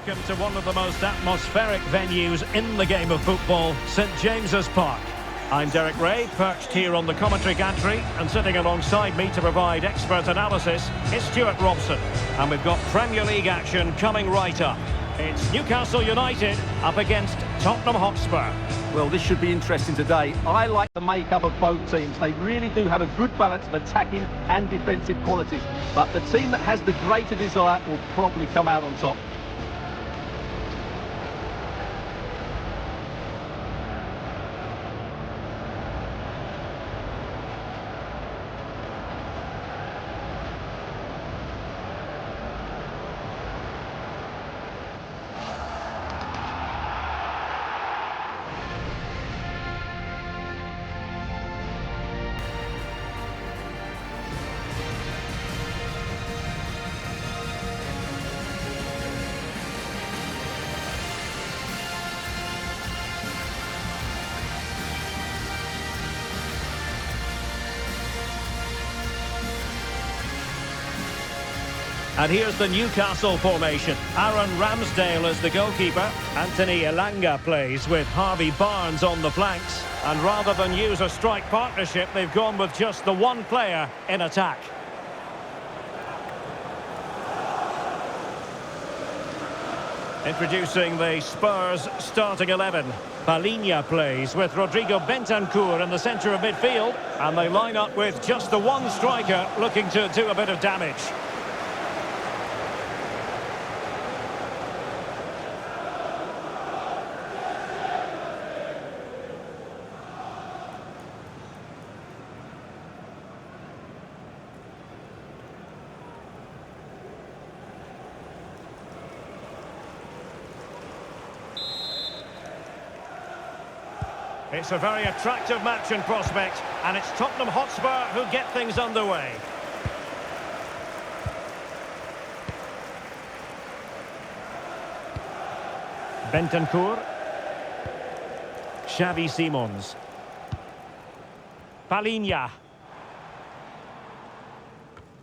welcome to one of the most atmospheric venues in the game of football, St James's Park. I'm Derek Ray, perched here on the commentary gantry, and sitting alongside me to provide expert analysis is Stuart Robson. And we've got Premier League action coming right up. It's Newcastle United up against Tottenham Hotspur. Well, this should be interesting today. I like the makeup of both teams. They really do have a good balance of attacking and defensive qualities. But the team that has the greater desire will probably come out on top. And here's the Newcastle formation. Aaron Ramsdale is the goalkeeper. Anthony Elanga plays with Harvey Barnes on the flanks. And rather than use a strike partnership, they've gone with just the one player in attack. Introducing the Spurs starting 11. Palhinha plays with Rodrigo Bentancur in the centre of midfield. And they line up with just the one striker looking to do a bit of damage. It's a very attractive match in prospect, and it's Tottenham Hotspur who get things underway. Bentancur. Xavi Simons. Palhinha.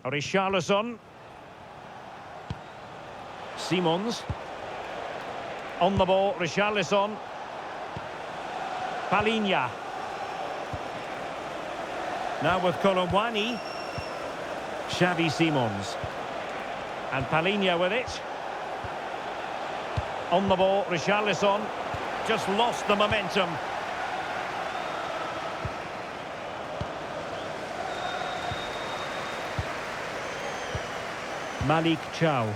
Richarlison. Simons. On the ball, Richarlison. Palhinha. Now with Colomwani. Xavi Simons. And Palhinha with it. On the ball, Richarlison. Just lost the momentum. Malik Chow.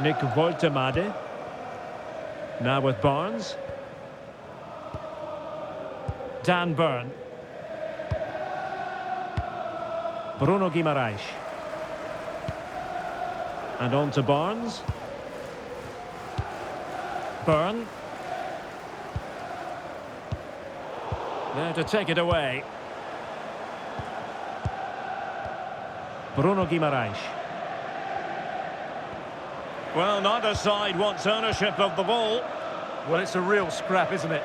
Nick Woltemade. Now with Barnes. Dan Burn. Bruno Guimaraes. And on to Barnes. Burn. There to take it away. Bruno Guimaraes. Well, neither side wants ownership of the ball. Well, it's a real scrap, isn't it?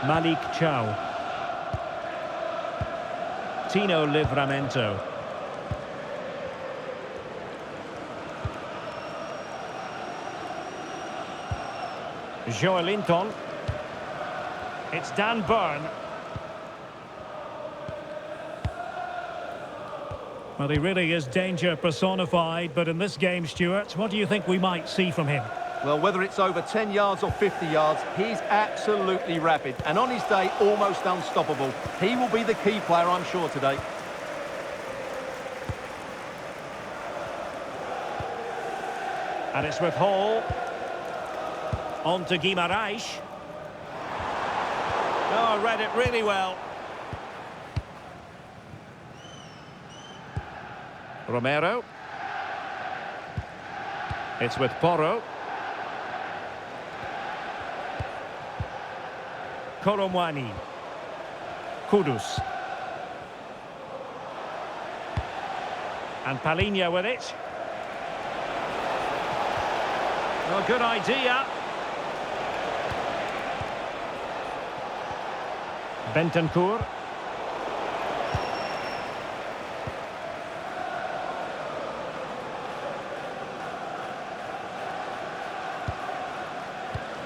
Malik Chow. Tino Livramento. Joelinton. It's Dan Burn. Well, he really is danger personified, but in this game, Stuart, what do you think we might see from him? Well, whether it's over 10 yards or 50 yards, he's absolutely rapid. And on his day, almost unstoppable. He will be the key player, I'm sure, today. And it's with Hall. On to Guimaraes. Oh, read it really well. Romero. It's with Porro. Colomwani. Kudus. And Palhinha with it. Well, good idea. Bentancur.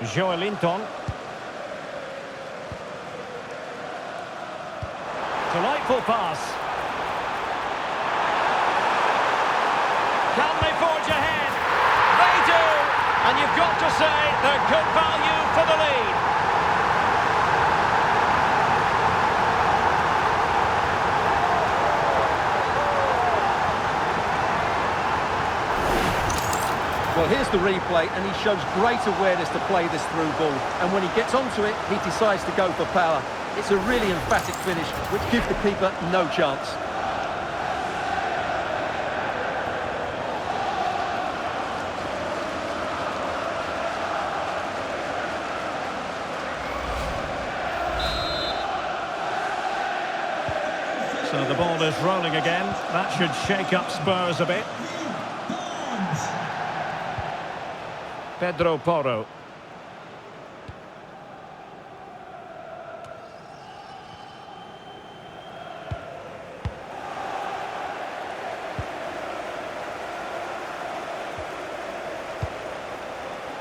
Joelinton. Delightful pass. Can they forge ahead? They do! And you've got to say they're good value for the lead. Well, here's the replay, and he shows great awareness to play this through ball. And when he gets onto it, he decides to go for power. It's a really emphatic finish, which gives the keeper no chance. So the ball is rolling again. That should shake up Spurs a bit. Pedro Porro.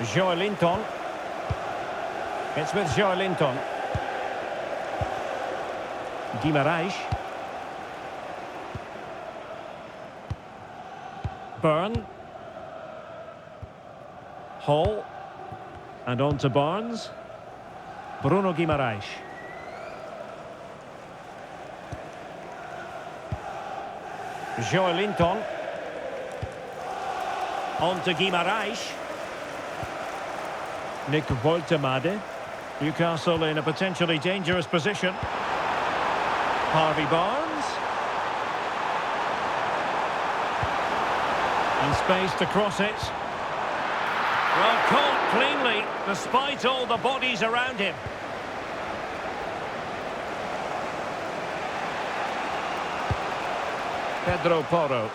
Joelinton. It's with Joelinton. Guimarães. Byrne. Hall. And on to Barnes. Bruno Guimarães. Joelinton. On to Guimarães. Nick Woltemade. Newcastle in a potentially dangerous position. Harvey Barnes. And space to cross it. Well, caught cleanly, despite all the bodies around him. Pedro Porro.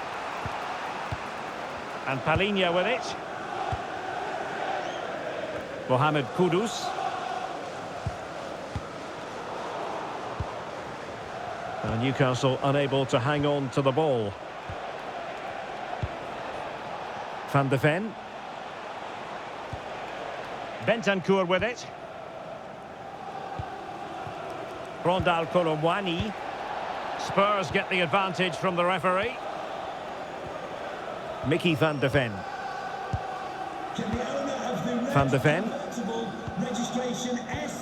And Palhinha with it. Mohamed Kudus. And Newcastle unable to hang on to the ball. Van de Ven. Bentancur with it. Rondal Colomwani. Spurs get the advantage from the referee. Mickey Van de Ven. Van de Ven.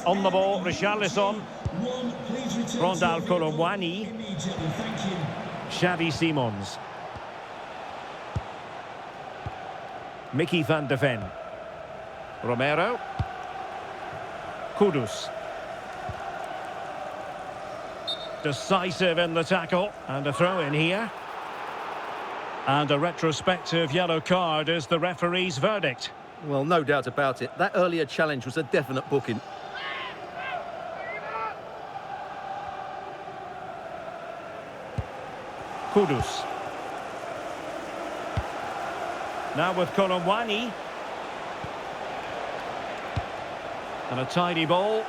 On the ball, Richarlison. Rondal Colomwani. Xavi Simons. Mickey Van de Ven. Romero. Kudus. Decisive in the tackle. And a throw in here. And a retrospective yellow card is the referee's verdict. Well, no doubt about it. That earlier challenge was a definite booking. Kudus. Now with Colomwani. And a tidy ball.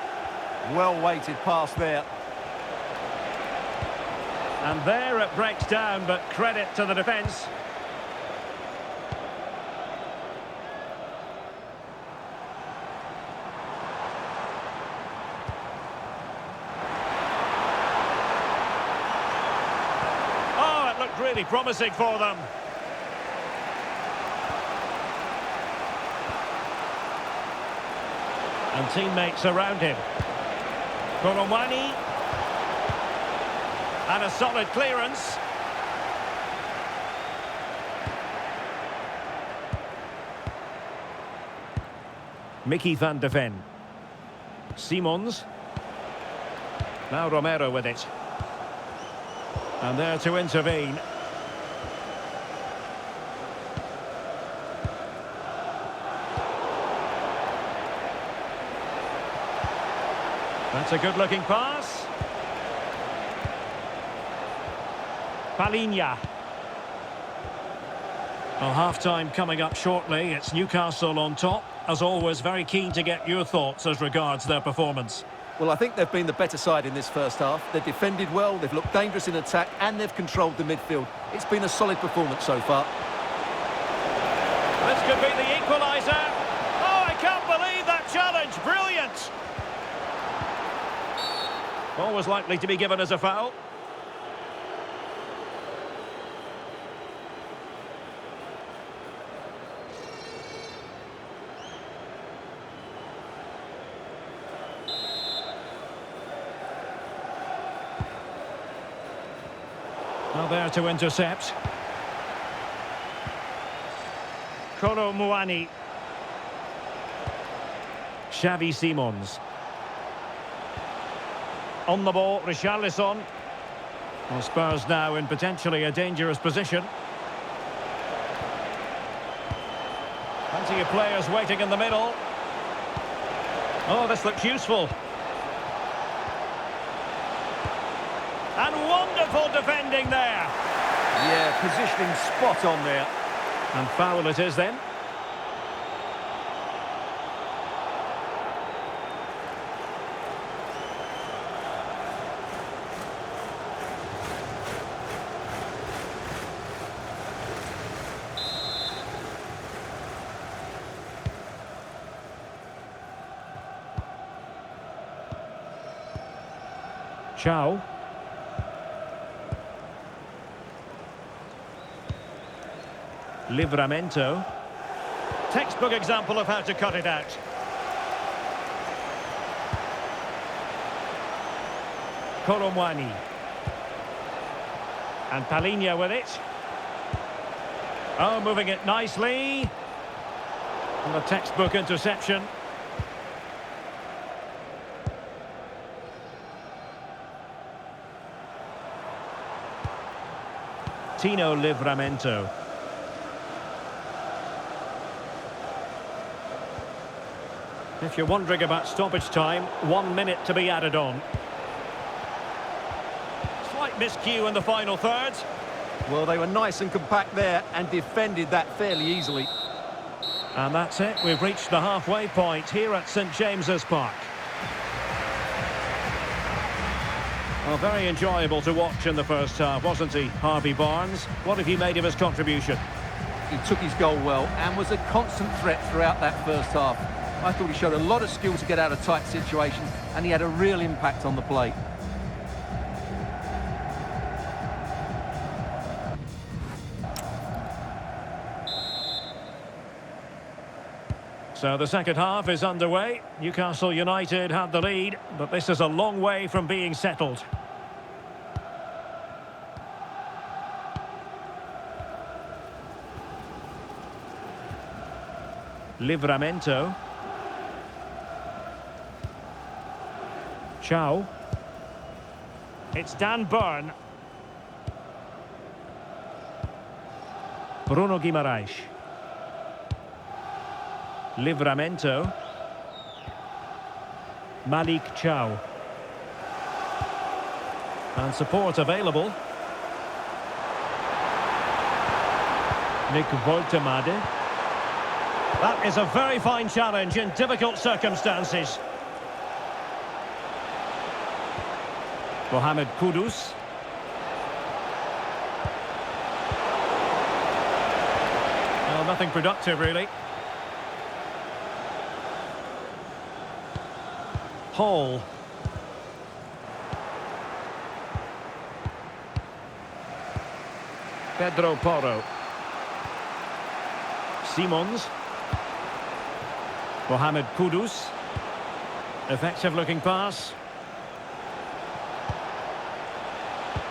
Well-weighted pass there. And there it breaks down, but credit to the defence. Oh, it looked really promising for them. And teammates around him. Colomwani. And a solid clearance. Mickey Van de Ven. Simons. Now Romero with it. And there to intervene. That's a good-looking pass. Palhinha. Well, half-time coming up shortly. It's Newcastle on top. As always, very keen to get your thoughts as regards their performance. Well, I think they've been the better side in this first half. They've defended well, they've looked dangerous in attack, and they've controlled the midfield. It's been a solid performance so far. This could be the equaliser. Oh, I can't believe that challenge. Brilliant. Always likely to be given as a foul. Well, there to intercept. Kolo Muani. Xavi Simons. On the ball, Richarlison. Well, Spurs now in potentially a dangerous position. Plenty of players waiting in the middle. Oh, this looks useful. And wonderful defending there. Yeah, positioning spot on there. And foul it is then. Chow. Livramento. Textbook example of how to cut it out. Kolo Muani. And Palinha with it. Oh, moving it nicely. And the textbook interception. Tino Livramento. If you're wondering about stoppage time, 1 minute to be added on. Slight miscue in the final third. Well, they were nice and compact there and defended that fairly easily. And that's it. We've reached the halfway point here at St James's Park. Well, very enjoyable to watch in the first half, wasn't he, Harvey Barnes? What have you made of his contribution? He took his goal well and was a constant threat throughout that first half. I thought he showed a lot of skill to get out of tight situations, and he had a real impact on the play. So the second half is underway. Newcastle United have the lead, but this is a long way from being settled. Livramento. Chow. It's Dan Burn. Bruno Guimaraes. Livramento. Malik Chow. And support available. Nick Woltemade. That is a very fine challenge in difficult circumstances. Mohamed Kudus. Well, nothing productive, really. Hall. Pedro Porro. Simons. Mohamed Kudus. Effective looking pass.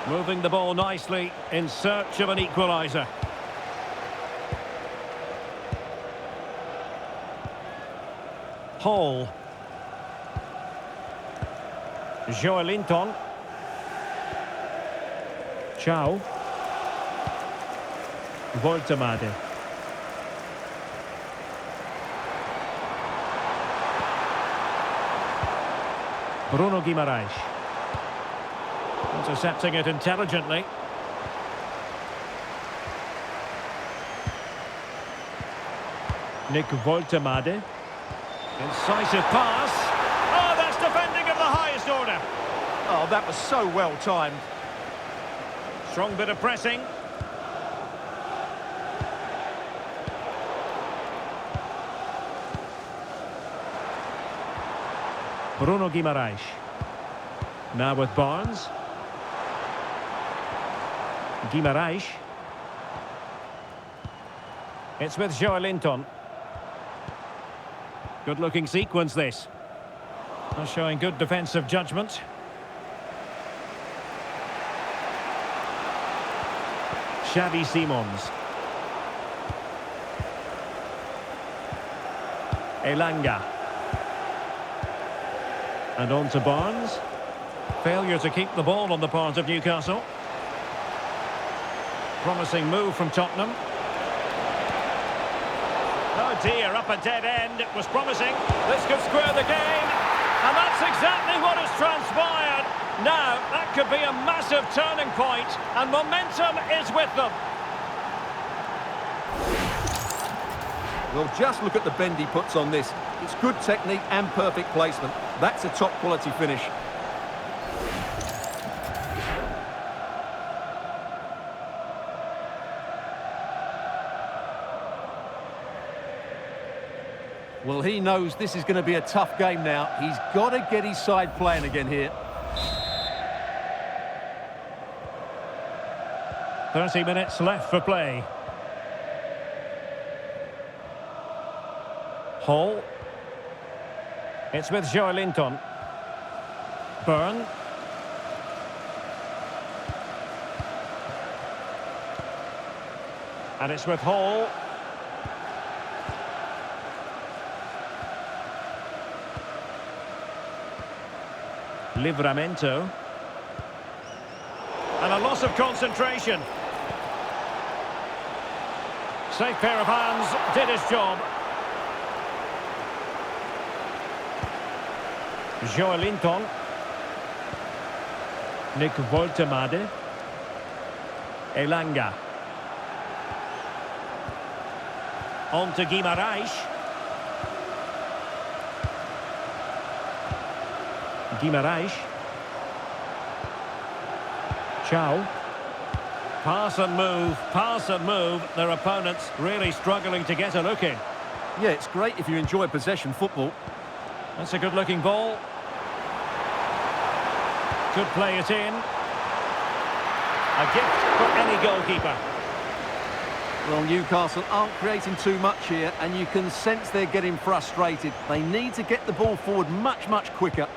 Moving the ball nicely in search of an equaliser. Hall. Joelinton. Chow. Woltemade. Bruno Guimaraes. Intercepting it intelligently. Nick Woltemade. Incisive pass. Oh, that's defending of the highest order. Oh, that was so well timed. Strong bit of pressing. Bruno Guimaraes. Now with Barnes. Guimaraes. It's with Joelinton. Good looking sequence this. Showing good defensive judgment. Xavi Simons. Elanga. And on to Barnes. Failure to keep the ball on the part of Newcastle. Promising move from Tottenham. Oh dear, up a dead end. It was promising. This could square the game. And that's exactly what has transpired. Now, that could be a massive turning point, and momentum is with them. Well, just look at the bend he puts on this. It's good technique and perfect placement. That's a top quality finish. Well, he knows this is going to be a tough game now. He's got to get his side playing again here. 30 minutes left for play. Hall. It's with Joelinton. Byrne. And it's with Hall. Livramento. And a loss of concentration. Safe pair of hands, did his job. Joelinton. Nick Woltemade. Elanga. On to Guimaraes. Guimaraes. Chow. Pass and move, pass and move. Their opponents really struggling to get a look in. Yeah, it's great if you enjoy possession football. That's a good-looking ball. Could play it in. A gift for any goalkeeper. Well, Newcastle aren't creating too much here, and you can sense they're getting frustrated. They need to get the ball forward much, much quicker.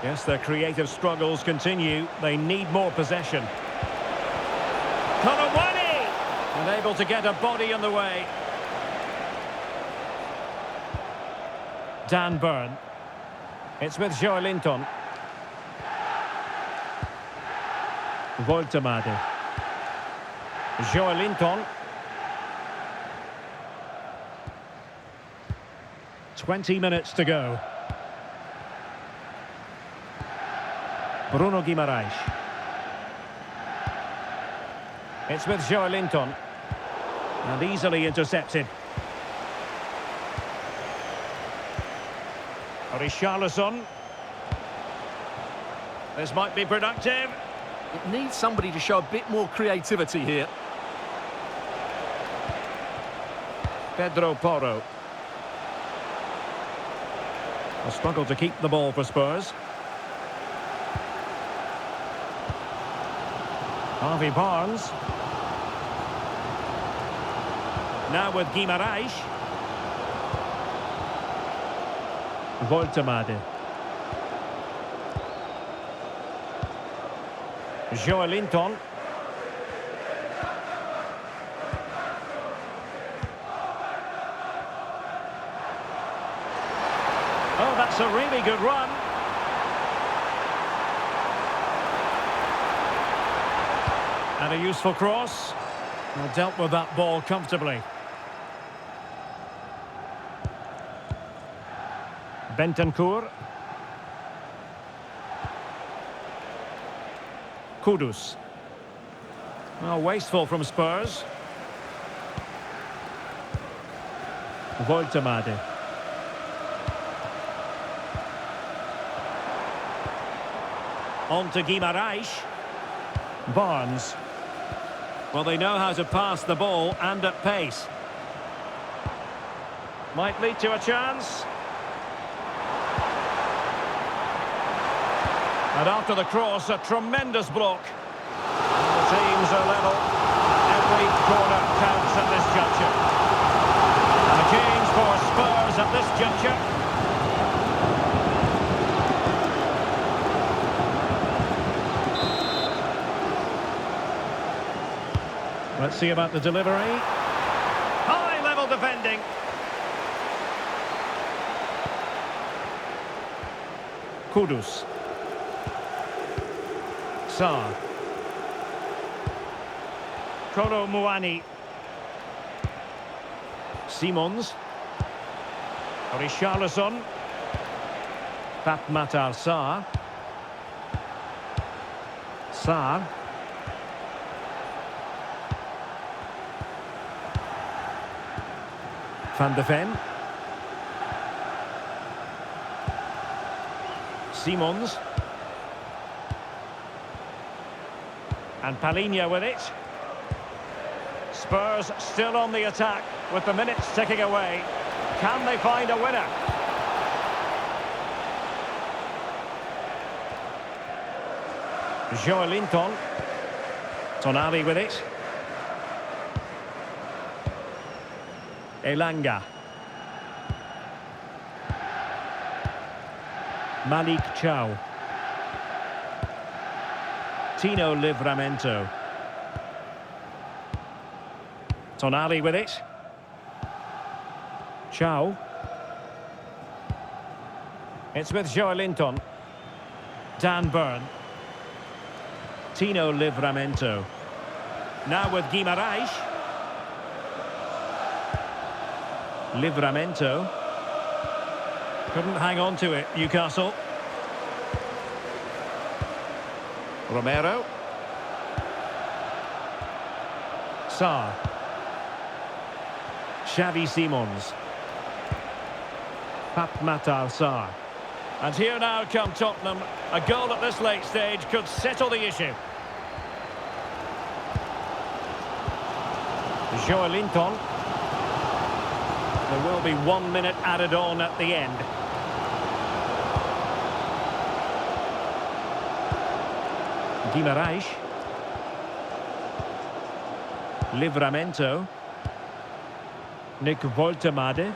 Yes, their creative struggles continue. They need more possession. Konowani! Unable to get a body in the way. Dan Byrne. It's with Joelinton. Woltemade. Joelinton. 20 minutes to go. Bruno Guimaraes. It's with Joelinton. And easily intercepted. Richarlison. This might be productive. It needs somebody to show a bit more creativity here. Pedro Porro. A struggle to keep the ball for Spurs. Harvey Barnes. Now with Guimaraes. Woltemade. Joelinton. Oh, that's a really good run. And a useful cross. Well, dealt with that ball comfortably. Bentancur. Kudus. Well, wasteful from Spurs. Voltemade. On to Guimarães. Barnes. Well, they know how to pass the ball and at pace. Might lead to a chance. And after the cross, a tremendous block. And the teams are level. Every corner counts at this juncture. And a change for Spurs at this juncture. Let's see about the delivery. High-level defending. Kudus. Sarr. Kolo Muani. Simons. Richarlison. Matar Sarr. Sarr. Van de Ven. Simons. And Palhinha with it. Spurs still on the attack with the minutes ticking away. Can they find a winner? Joelinton. Tonali with it. Elanga. Malik Chow. Tino Livramento. Tonali with it. Chow. It's with Joelinton. Dan Burn. Tino Livramento. Now with Guimarães. Livramento. Couldn't hang on to it, Newcastle. Romero. Sarr. Xavi Simons. Matar Sarr. And here now come Tottenham. A goal at this late stage could settle the issue. Joelinton. There will be 1 minute added on at the end. Guimarães. Livramento. Nick Voltemade.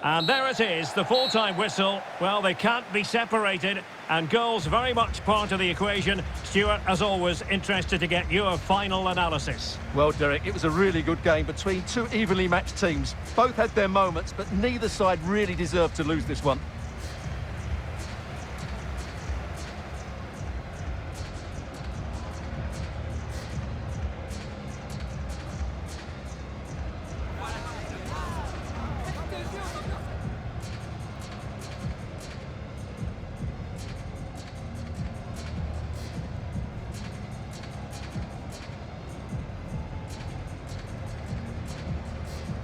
And there it is, the full-time whistle. Well, they can't be separated, and goals very much part of the equation. Stuart, as always, interested to get your final analysis. Well, Derek, it was a really good game between two evenly matched teams. Both had their moments, but neither side really deserved to lose this one.